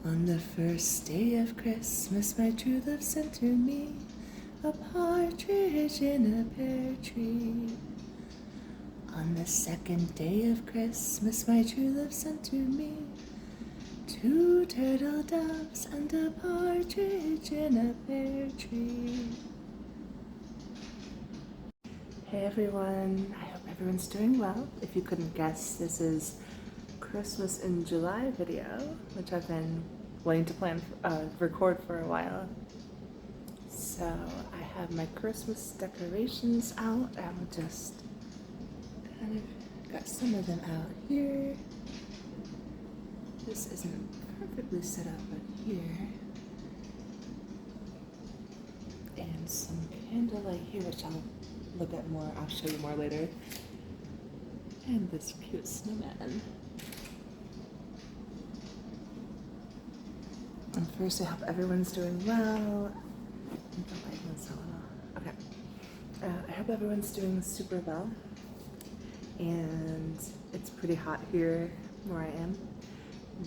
On the first day of Christmas, my true love sent to me a partridge in a pear tree. On the second day of Christmas, my true love sent to me two turtle doves and a partridge in a pear tree. Hey everyone, I hope everyone's doing well. If you couldn't guess, this is Christmas in July video, which I've been wanting to record for a while. So I have my Christmas decorations out. I'm just kind of got some of them out here. This isn't perfectly set up, but here. And some candlelight here, which I'll look at more, I'll show you more later. And this cute snowman. And first, I hope everyone's doing well. Okay. I hope everyone's doing super well. And it's pretty hot here where I am.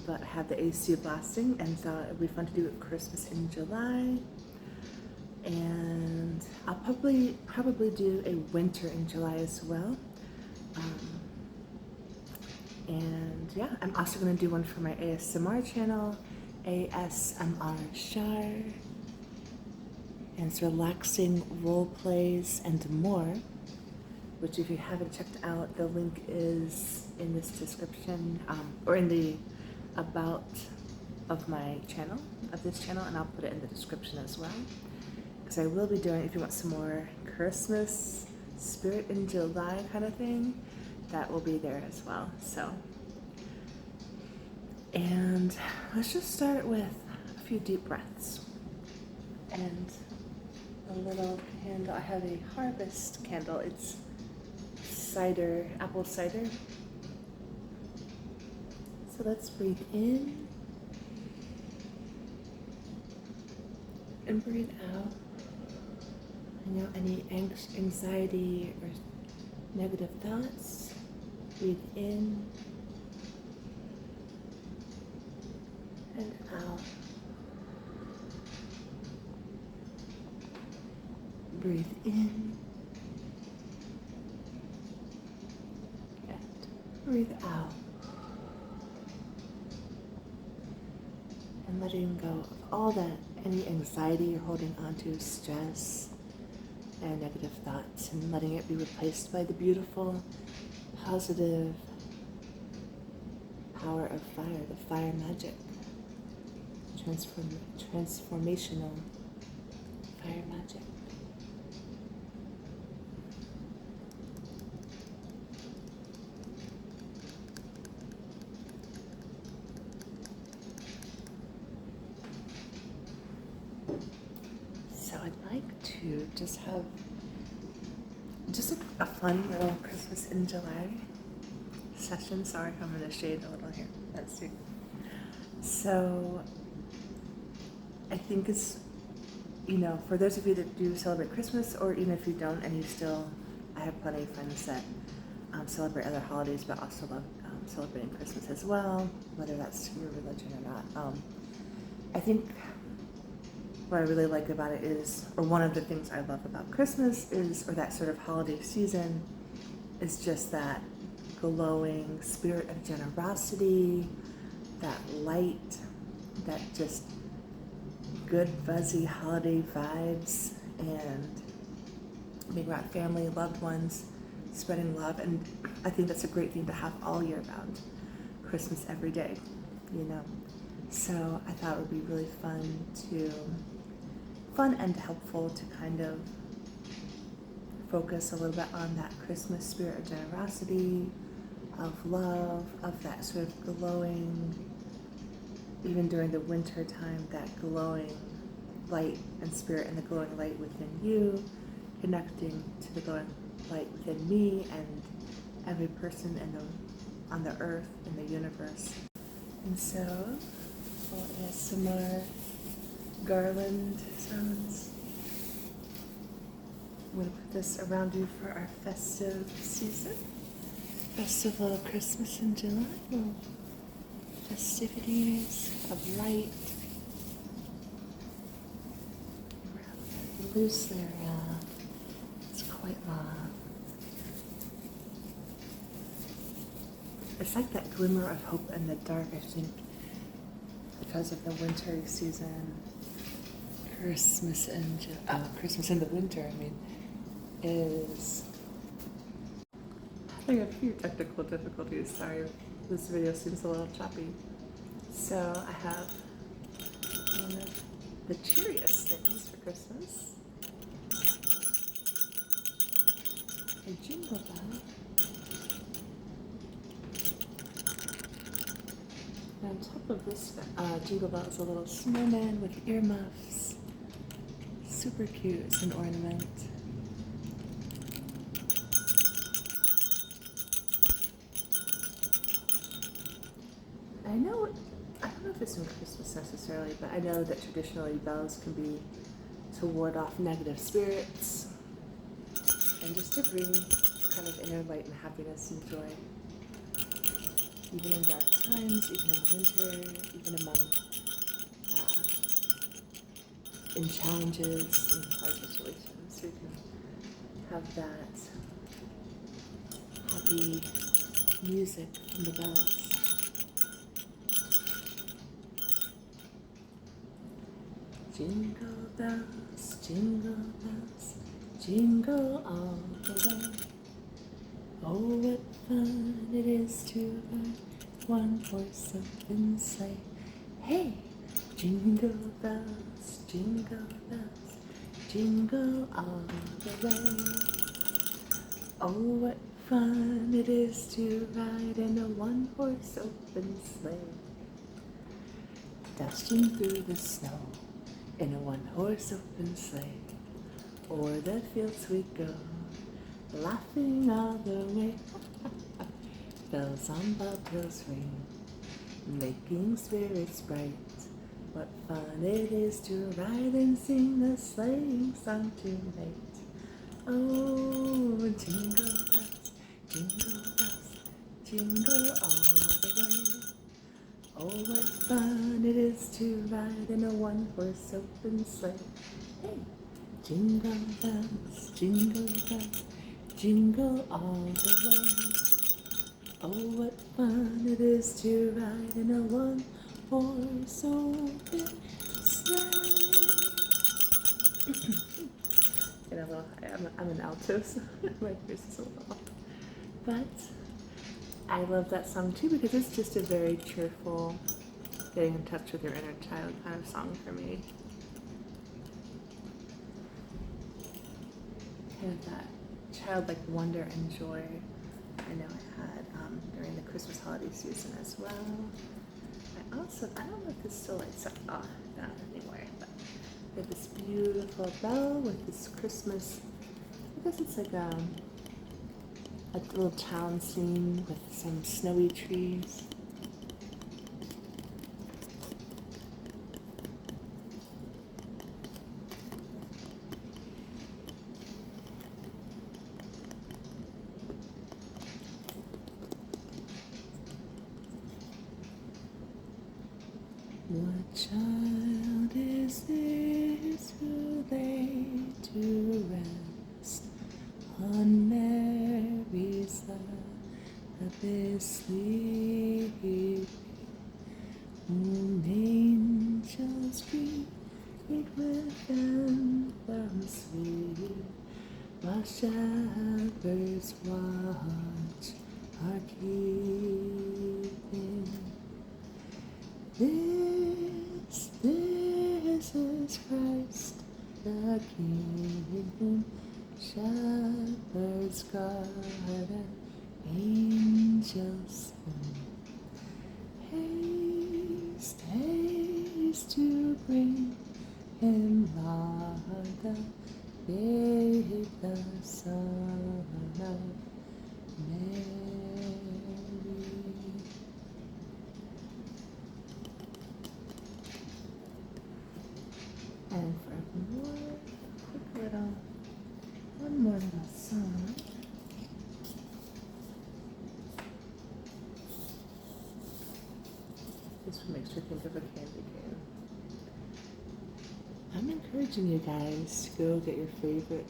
But I have the AC blasting and thought it'd be fun to do it Christmas in July. And I'll probably do a winter in July as well. And yeah, I'm also going to do one for my ASMR channel, ASMR Shar, and it's relaxing role plays and more, which if you haven't checked out, the link is in this description, or in the about of my channel, of this channel, and I'll put it in the description as well. Because I will be doing, if you want some more Christmas spirit in July kind of thing, that will be there as well. So, and let's just start with a few deep breaths and a little candle. I have a harvest candle. It's cider, apple cider. So let's breathe in and breathe out. I know any anxiety or negative thoughts. Breathe in and out. Breathe in and breathe out. And letting go of all that, any anxiety you're holding on to, stress, and negative thoughts, and letting it be replaced by the beautiful, positive power of fire, the fire magic, transformational fire magic. So I'd like to just have a fun little Christmas in July session. Sorry if I'm in the shade a little here. Let's see. So I think it's, for those of you that do celebrate Christmas, or even if you don't and you still, I have plenty of friends that celebrate other holidays but also love celebrating Christmas as well, whether that's to your religion or not. I think what I really like about it is, or one of the things I love about Christmas is, or that sort of holiday season, is just that glowing spirit of generosity, that light, that just good fuzzy holiday vibes, and being around family, loved ones, spreading love. And I think that's a great thing to have all year round. Christmas every day, So I thought it would be really fun and helpful to kind of focus a little bit on that Christmas spirit of generosity, of love, of that sort of glowing, even during the winter time, that glowing light and spirit and the glowing light within you, connecting to the glowing light within me and every person on the earth, in the universe. And so, for ASMR garland sounds, I'm going to put this around you for our festive season. Festival of Christmas in July. We'll festivities of light. Loose area. It's quite long. It's like that glimmer of hope in the dark, I think, because of the wintry season. Christmas in the winter, I mean, is having a few technical difficulties. Sorry, this video seems a little choppy. So I have one of the cheeriest things for Christmas. A Jingle Bell. And on top of this Jingle Bell is a little snowman with earmuffs. Super cute. It's an ornament. I don't know if it's in Christmas necessarily, but I know that traditionally bells can be to ward off negative spirits and just to bring a kind of inner light and happiness and joy. Even in dark times, even in winter, even among in challenges, in hard situations, we can have that happy music from the bells. Jingle bells, jingle all the way. Oh, what fun it is to ride one horse open sleigh. Hey, jingle bells, jingle all the way. Oh, what fun it is to ride in a one-horse open sleigh. Dashing through the snow in a one-horse open sleigh. O'er the fields we go, laughing all the way. Bells on bobtails ring, making spirits bright. What fun it is to ride and sing a sleighing song tonight. Oh, jingle bells, jingle all the way. Oh, what fun it is to ride in a one-horse open sleigh. Hey, jingle bells, jingle all the way. Oh, what fun it is to ride in a one-horse open sleigh. Get a little high. I'm an alto, so my voice is a little off. But I love that song too because it's just a very cheerful, getting in touch with your inner child kind of song for me. Kind of that childlike wonder and joy I know I had during the Christmas holiday season as well. I don't know if this still lights up. Oh, not anymore. But we have this beautiful bell with this Christmas, I guess it's like a little town scene with some snowy trees. What child is this who lay to rest on Mary's lap is sleeping, whom angels greet with anthems sweet, while shepherds watch are keeping. This is Christ the King, shepherds guard and angels sing. Haste, haste to bring him laud, the babe, the Son of Mary. And for one more little song. encouraging you guys to go get your favorite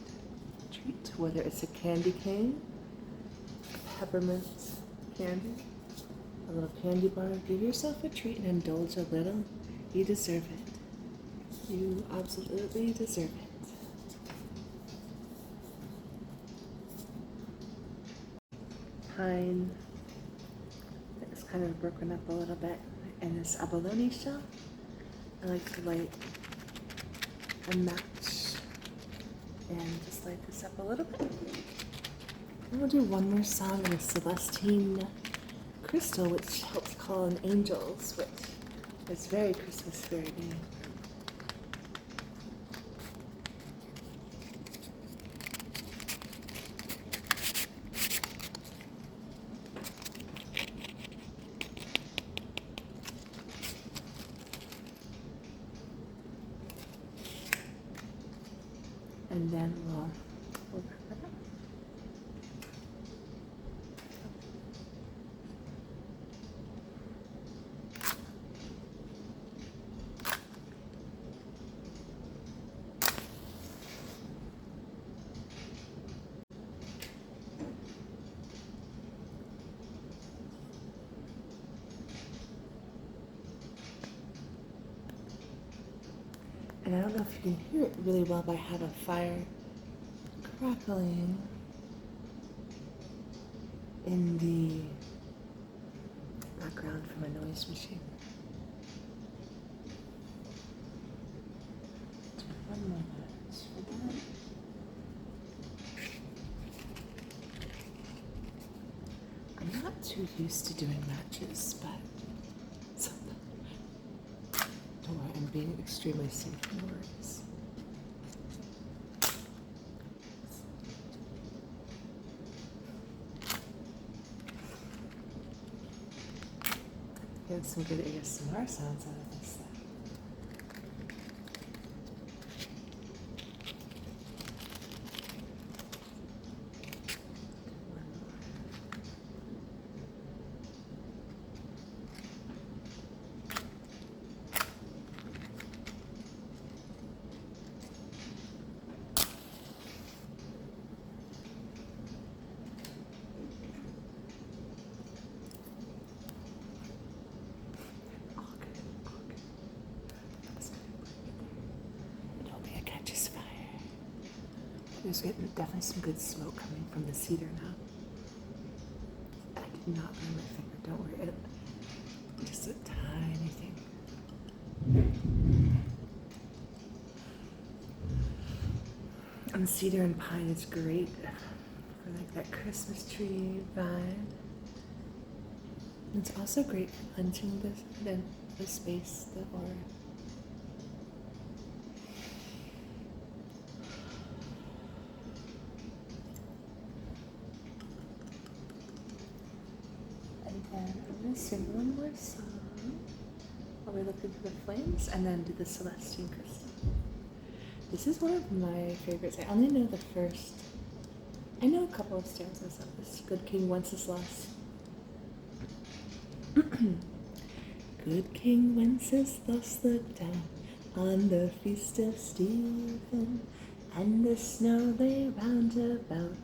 treat, whether it's a candy cane, peppermint candy, a little candy bar. Give yourself a treat and indulge a little. You deserve it. You absolutely deserve it. Pine is kind of broken up a little bit, and this abalone shell. I like to light a match and just light this up a little bit. And we'll do one more song in a Celestine crystal, which helps call in angels, which is very Christmas spirited. And then we'll wrap it up. And I don't know if you can hear it really well, but I have a fire crackling in the background from a noise machine. Do 1 more match for that. I'm not too used to doing matches, but don't worry, I'm being extremely safe in words. Get some good ASMR sounds out of this. There's definitely some good smoke coming from the cedar now. I did not burn my finger, don't worry. Just a tiny thing. And cedar and pine is great for like that Christmas tree vibe. It's also great for cleansing the space, the aura. I'm going to sing one more song while we look into the flames and then do the Celestine crystal. This is one of my favorites. I only know the first. I know a couple of stanzas of this. Good King Wenceslas. Good King Wenceslas looked down on the feast of Stephen, and the snow lay round about,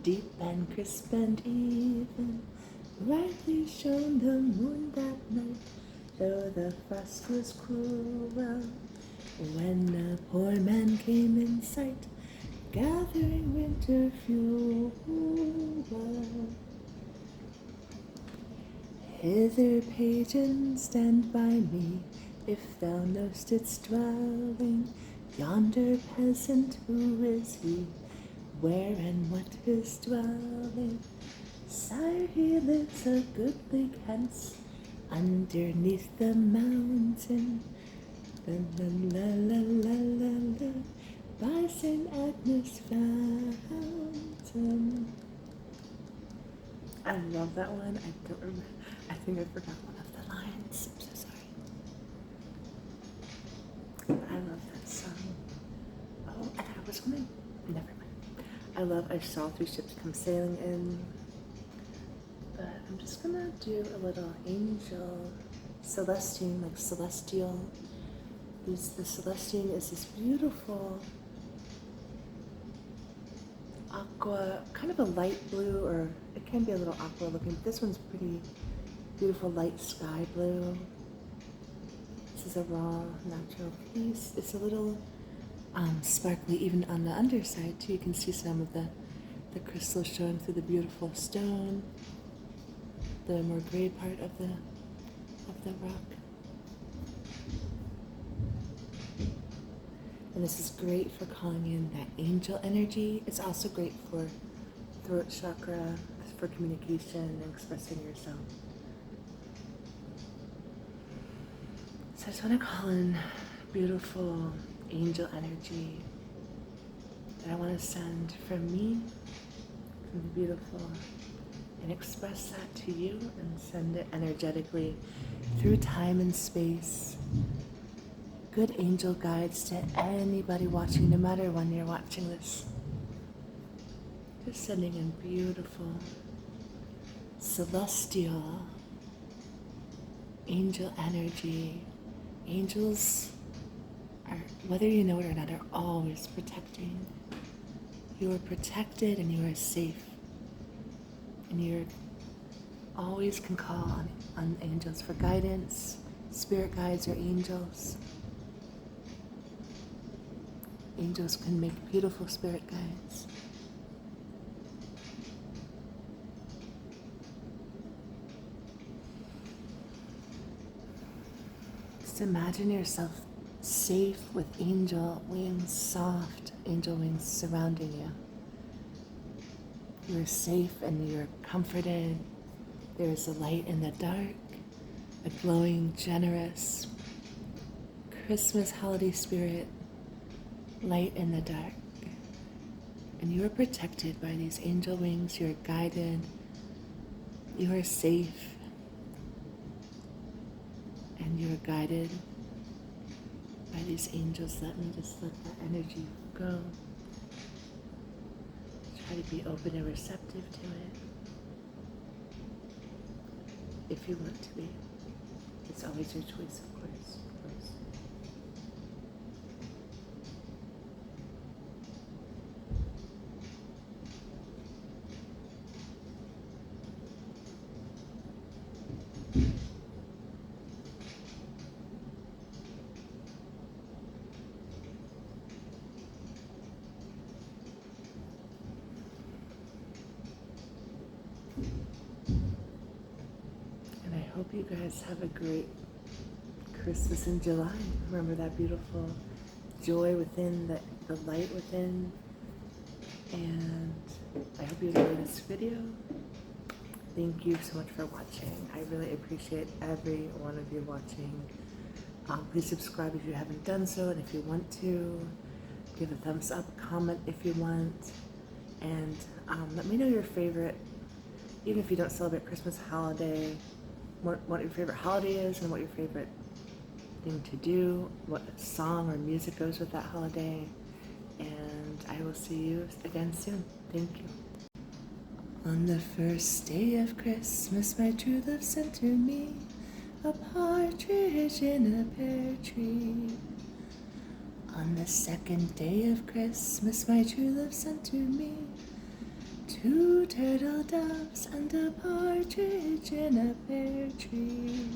deep and crisp and even. Brightly shone the moon that night, though the frost was cruel, when a poor man came in sight, gathering winter fuel. Hither, pagan, stand by me, if thou know'st its dwelling. Yonder peasant, who is he? Where and what his dwelling? Sire, he lives a goodly hence, underneath the mountain, la la la la la la la, by St. Agnes fountain. I love that one. I don't remember. I think I forgot one of the lines. I'm so sorry. I love that song. Oh, and I was gonna. Never mind. I love I saw 3 ships come sailing in. But I'm just gonna do a little angel, Celestine, like celestial The Celestine is this beautiful aqua, kind of a light blue, or it can be a little aqua looking, but this one's pretty beautiful light sky blue. This is a raw, natural piece. It's a little sparkly even on the underside too. You can see some of the crystals showing through the beautiful stone, the more gray part of the rock. And this is great for calling in that angel energy. It's also great for throat chakra, for communication and expressing yourself. So I just want to call in beautiful angel energy that I want to send from me, from the beautiful, and express that to you and send it energetically through time and space. Good angel guides to anybody watching, no matter when you're watching this. Just sending in beautiful, celestial, angel energy. Angels are, whether you know it or not, are always protecting. You are protected and you are safe. And you always can call on angels for guidance, spirit guides or angels. Angels can make beautiful spirit guides. Just imagine yourself safe with angel wings, soft angel wings surrounding you. You are safe and you are comforted. There is a light in the dark, a glowing, generous Christmas holiday spirit, light in the dark. And you are protected by these angel wings. You are guided. You are safe. And you are guided by these angels. Let me just let that energy go. Try to be open and receptive to it. If you want to be. It's always your choice, of course. And I hope you guys have a great Christmas in July. Remember that beautiful joy within, the light within. And I hope you enjoyed this video. Thank you so much for watching. I really appreciate every one of you watching. Please subscribe if you haven't done so, and if you want to, give a thumbs up, comment if you want, and let me know your favorite, even if you don't celebrate Christmas holiday, what your favorite holiday is and what your favorite thing to do, what song or music goes with that holiday, and I will see you again soon. Thank you. On the first day of Christmas, my true love sent to me a partridge in a pear tree. On the second day of Christmas, my true love sent to me 2 turtle doves and a partridge in a pear tree.